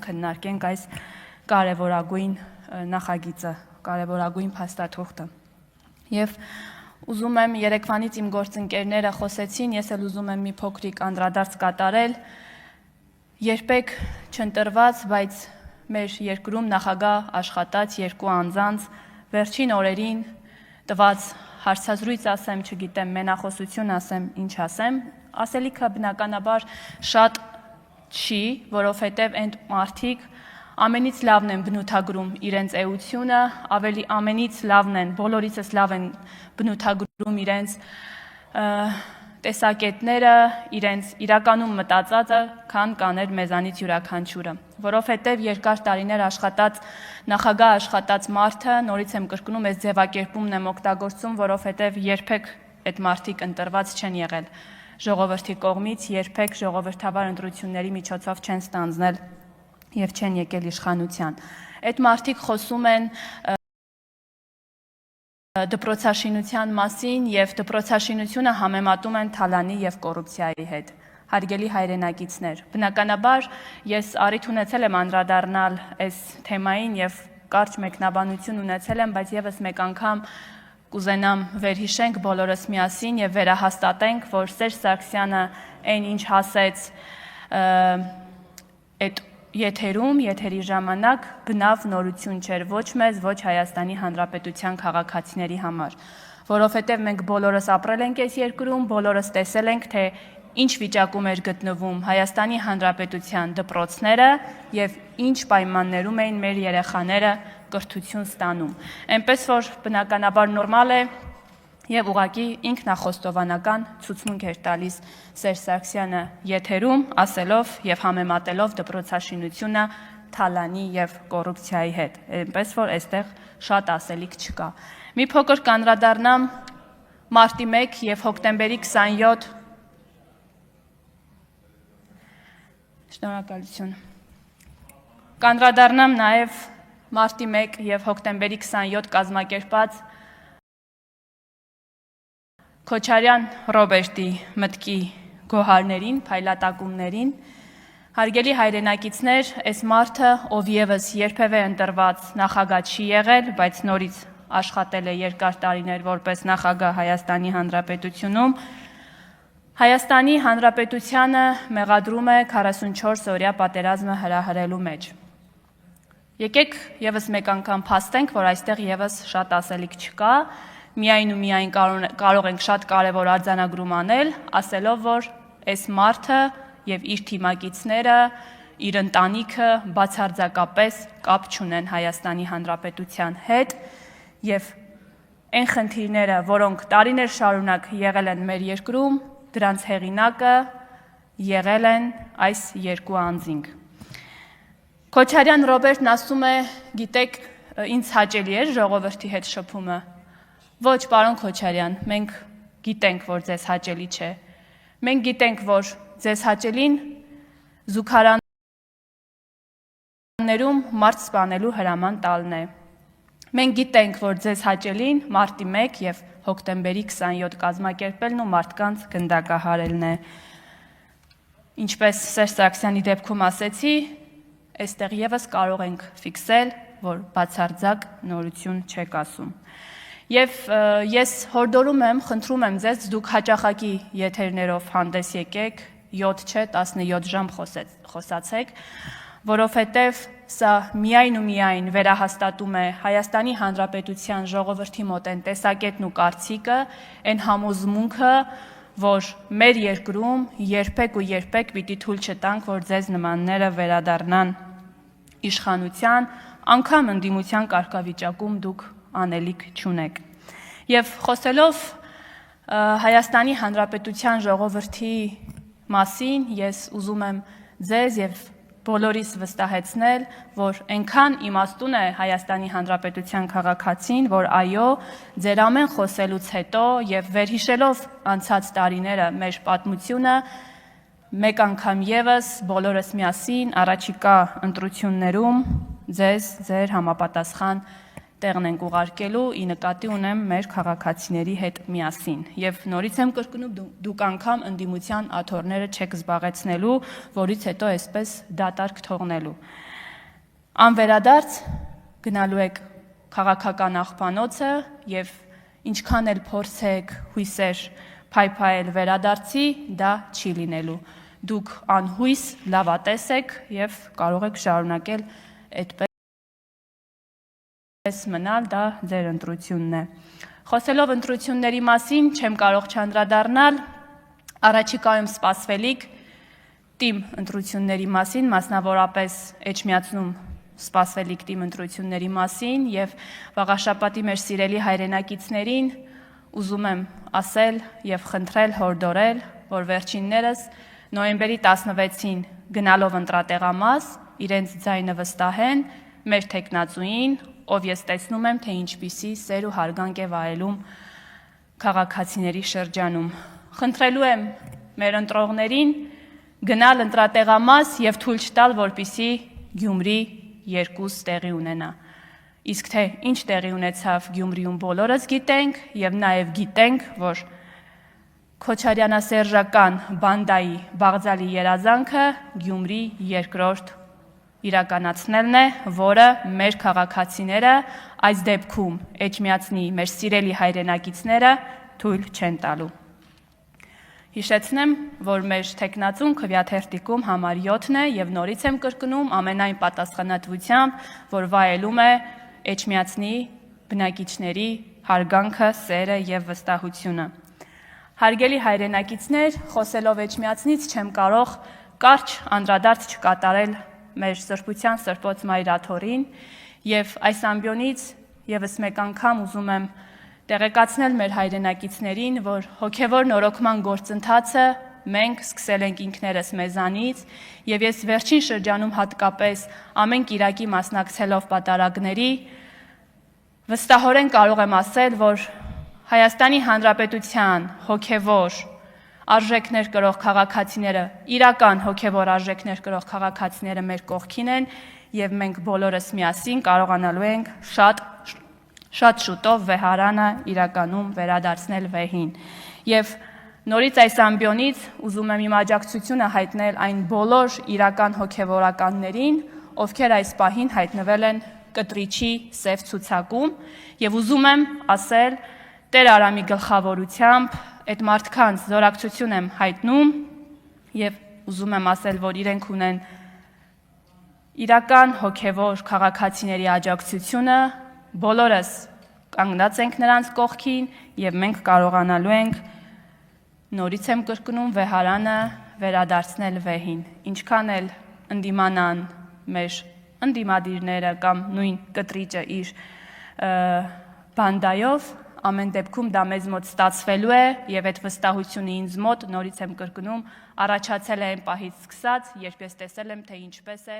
քննարկենք այս կարևորագույն նախագիծը, կարևորագույն փաստաթուղթը։ Եվ ուզում եմ երեկվանից իմ գործընկերները խոսեցին, ես էլ ուզում եմ մի փոքրիկ անդրադարձ կատարել, երբեք չընտրված, բայց մեր երկրում նախագահ աշխատած երկու անձանց վերջին օրերին տված հարցազրույց ասեմ, չգիտեմ, մենախոսություն ասեմ, ինչ ասեմ, ասելիքը բնականաբար շատ չի, որովհետև այն մարդիկ ամենից լավն են բնութագրում իրենց էությունը, ավելի ամենից լավն են, բոլորիցս լավ են բնութագրում իրենց տեսակետները, իրենց իրականում մտածածը, քան կաներ մեզանից յուրաքանչյուրը, որովհետև երկար տարիներ աշխատած, նախագահ աշխատած մարդը, նորից եմ կրկնում, այս ձևակերպումն եմ օգտագործում, որովհետև երբեք այդ մարդիկ ընտրված չեն եղել ժողովրդի կողմից, երբեք ժողովրդավար ընտրությունների միջոցով չեն ստանձնել և չեն եկել իշխանության։ Այդ մարդիկ խոսում են դպրոցաշինության մասին և դպրոցաշինությունը համեմատում են թալանի և կոռուպցիայի հետ։ Հարգելի հայրենակիցներ, բնականաբար ես առիթ ունեցել եմ անդրադառնալ այս թեմային և կարճ մեկնաբանություն ունեցել եմ, բայց ևս մեկ անգամ կուզենամ վերհիշենք բոլորս միասին և վերահաստատենք, որ Սերժ Սարգսյանը այն ինչ ասեց այդ եթերի ժամանակ բնավ նորություն չէր ոչ մեզ, ոչ Հայաստանի Հանրապետության քաղաքացիների համար, որովհետև մենք բոլորս ապրել ենք այս երկրում, բոլորս տեսել ենք, թե ինչ վիճակում էր գտնվում Հայաստանի Հանրապետության դպրոցները և ինչ պայմաններում էին մեր երեխաները կրթություն ստանում։ Այնպես որ բնականաբար նորմալ է և ուղղակի ինքնախոստովանական ցուցմունք էր տալիս Սերժ Սարգսյանը եթերում, ասելով և համեմատելով դպրոցաշինությունը թալանի և կոռուպցիայի հետ, այնպես որ այստեղ շատ ասելիք չկա։ Մի փոքր կանդրադառնամ մարտի 1 և հոկտեմբերի 27 Շնորհակալություն։ Կանդրադառնամ նաև մարտի 1 և հոկտեմբերի 27 կազմակերպած Քոչարյան Ռոբերտի մտքի գոհարներին, փայլատակումներին։ Հարգելի հայրենակիցներ, այս մարդը, ով ևս երբևէ ընտրված նախագահ չի եղել, բայց նորից աշխատել է երկար տարիներ որպես նախագահ Հայաստանի Հանրապետությունում, Հայաստանի Հանրապետությանը մեղադրում է 44-օրյա պատերազմը հրահրելու մեջ։ Եկեք ևս մեկ անգամ փաստենք, որ այստեղ ևս շատ ասելիք չկա, միայն ու միայն կարող ենք շատ կարևոր արձանագրում անել, ասելով, որ այս մարդը և իր թիմակիցները, իր ընտանիքը բացարձակապես կապ չունեն Հայաստանի Հանրապետության հետ և այն խնդիրները, որոնք տարիներ շարունակ եղել են մեր երկրում, դրանց հեղինակը եղել են այս երկու անձինք։ Քոչարյան Ռոբերտն ասում է, գիտեք, ինձ հաճելի էր ժողովրդի հետ շփումը։ Ոչ, պարոն Քոչարյան, մենք գիտենք, որ ձեզ հաճելի չէ։ Մենք գիտենք, որ ձեզ հաճելին զուգարաններում մարդ սպանելու հրաման տալն է։ Մենք գիտենք, որ ձեզ հաճելին մարտի 1 և հոկտեմբերի 27 կազմակերպելն ու մարդկանց գնդակահարելն է։ Ինչպես Սերժ Սարգսյանի դեպքում ասեցի, այստեղ ևս կարող ենք ֆիքսել, որ բացարձակ նորություն չեք ասում։ Եվ ես հորդորում եմ, խնդրում եմ ձեզ, դուք հաճախակի եթերներով հանդես եկեք, 7 չէ, 17 ժամ խոսացեք, որովհետև սա միայն ու միայն վերահաստատում է Հայաստանի Հանրապետության ժողովրդի մոտ այն տեսակետն ու կարծիքը, այն համոզմունքը, որ մեր երկրում երբեք ու երբեք պիտի թույլ չտանք, որ ձեզ նմանները վերադառնան իշխանության, անգամ ընդդիմության կարգավիճակում դուք անելիք չունեք։ Եվ խոսելով Հայաստանի Հանրապետության ժողովրդի մասին, ես ուզում եմ ձեզ և բոլորիս վստահեցնել, որ այնքան իմաստուն է Հայաստանի Հանրապետության քաղաքացին, որ այո, ձեր ամեն խոսելուց հետո և վերհիշելով անցած տարիները մեր պատմությունը, մեկ անգամ ևս բոլորս միասին առաջիկա ընտրություններում ձեզ ձեր համապատասխան տեղն ենք ուղարկելու, ի նկատի ունեմ մեր քաղաքացիների հետ միասին։ Եվ նորից եմ կրկնում, դուք անգամ ընդդիմության աթոռները չեք զբաղեցնելու, որից հետո այսպես դատարկ թողնելու։ Անվերադարձ գնալու եք քաղաքական աղբանոցը եւ ինչքան էլ փորձեք հույսեր փայփայել վերադարձի, դա չի լինելու։ Դուք անհույս լավատես եք եւ կարող եք շարունակել այդպես մնալ, դա ձեր ընտրությունն է։ Խոսելով ընտրությունների մասին, չեմ կարող չանդրադառնալ առաջիկայում սպասվելիք թիմ ընտրությունների մասին, մասնավորապես Էջմիածնում սպասվելիք թիմ ընտրությունների մասին եւ վաղաշաբաթի մեր սիրելի հայրենակիցներին ուզում եմ ասել եւ խնդրել հորդորել, որ վերջիններս նոյեմբերի 16-ին գնալով ընտրատեղամաս իրենց ձայնը վստահեն մեր թեկնածուին, ով ես տեսնում եմ, թե ինչպիսի սեր ու հարգանք է վայելում քաղաքացիների շրջանում։ Խնդրելու եմ մեր ընտրողներին գնալ ընտրատեղամաս եւ թույլ չտալ, որպիսի Գյումրի երկուս տեղի ունենա։ Իսկ թե ինչ տեղի ունեցավ Գյումրիում բոլորս գիտենք եւ նաեւ գիտենք, որ Քոչարյանասերժական բանդայի Բաղձալի երազանքը Գյումրի երկրորդ իրականացնելն է, որը մեր քաղաքացիները, այս դեպքում Էջմիածնի մեր սիրելի հայրենակիցները թույլ չեն տալու։ Հիշեցնեմ, որ մեր թեկնածուն քվեաթերթիկում համար 7-ն է եւ նորից եմ կրկնում ամենայն պատասխանատվությամբ, որ վայելում է Էջմիածնի բնակիչների հարգանքը, սերը եւ վստահությունը։ Հարգելի հայրենակիցներ, խոսելով Էջմիածնից չեմ կարող կարճ անդրադարձ չկատարել մեր սրբության սրբոց Մայրաթորին եւ այս ամբիոնից եւս մեկ անգամ ուզում եմ տեղեկացնել մեր հայրենակիցներին, որ հոգևոր նորոգման գործընթացը մենք սկսել ենք ինքներս մեզանից եւ ես վերջին շրջանում հատկապես ամեն կիրակի մասնակցելով պատարագների վստահորեն կարող եմ ասել, որ Հայաստանի Հանրապետության հոգևոր արժեքներ կրող քաղաքացիները, իրական հոգևոր արժեքներ կրող քաղաքացիները մեր կողքին են եւ մենք բոլորս միասին կարողանալու ենք շատ շուտով վեհարանը իրականում վերադարձնել վեհին։ Եվ նորից այս ամբիոնից ուզում եմ իմ աջակցությունը հայտնել այն բոլոր իրական հոգևորականներին, ովքեր այս պահին հայտնվել են կտրիչի սև ցուցակում եւ ուզում եմ ասել Տեր Արամի գլխավորությամբ այդ մարդկանց զորակցություն եմ հայտնում եւ ուզում եմ ասել, որ իրենք ունեն իրական հոգևոր քաղաքացիների աջակցությունը, բոլորս կանգնած ենք նրանց կողքին եւ մենք կարողանալու ենք նորից եմ կրկնում վեհարանը վերադարձնել վեհին։ Ինչքան էլ ընդդիմանան մեր ընդդիմադիրները կամ նույն կտրիճը իր բանդայով, ամեն դեպքում դա մեզ մոտ ստացվելու է եւ այդ վստահությունը ինձ մոտ նորից եմ կրկնում առաջացել է այն պահից սկսած, երբ ես տեսել եմ, թե ինչպես է